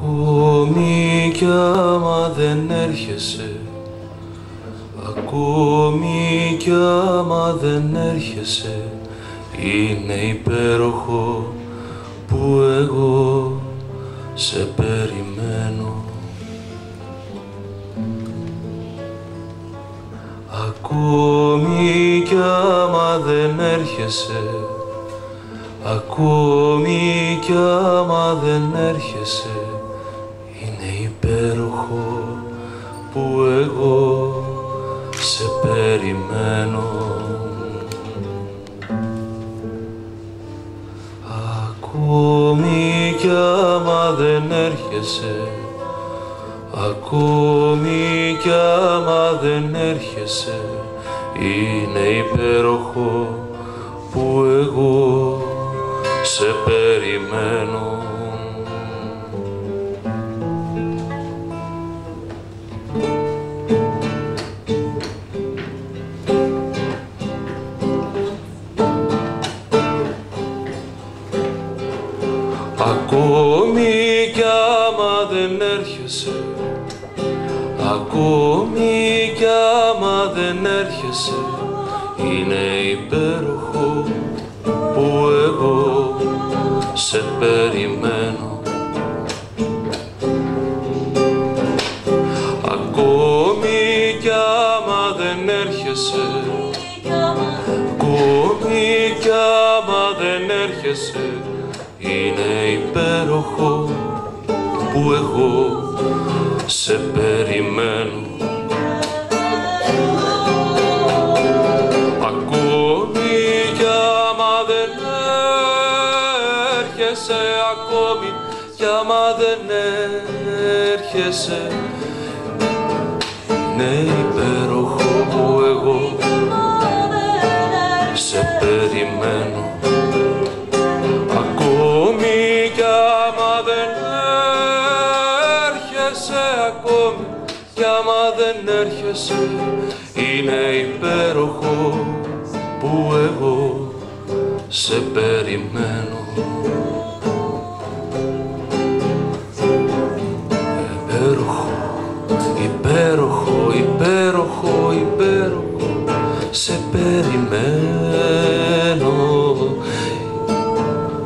Ακόμη κι άμα δεν έρχεσαι, ακόμη κι άμα δεν έρχεσαι, είναι υπέροχο που εγώ σε περιμένω. Ακόμη κι άμα δεν έρχεσαι, ακόμη κι άμα δεν έρχεσαι, είναι υπέροχο που εγώ σε περιμένω. Ακόμη κι άμα δεν έρχεσαι, ακόμη κι άμα δεν έρχεσαι, είναι υπέροχο που εγώ σε περιμένω. Ακόμη κι άμα δεν έρχεσαι, ακόμη κι άμα δεν έρχεσαι, είναι υπέροχο που εγώ σε περιμένω. Ακόμη κι άμα δεν έρχεσαι, ακόμη κι άμα δεν έρχεσαι, είναι υπέροχο που εγώ σε περιμένω. Ακόμη κι άμα δεν έρχεσαι, ακόμη κι άμα δεν έρχεσαι, είναι υπέροχο που εγώ σε περιμένω. Ακόμη κι άμα δεν έρχεσαι, ακόμη κι άμα δεν έρχεσαι, είναι υπέροχο που εγώ σε περιμένω. Υπέροχο, υπέροχο, υπέροχο, υπέροχο, σε περιμένω.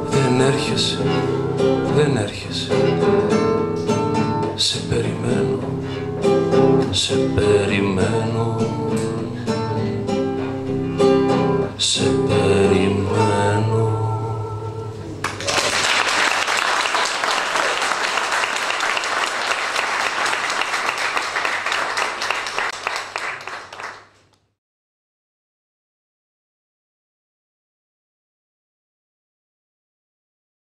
Δεν έρχεσαι, δεν έρχεσαι, σε περιμένω, σε περιμένω.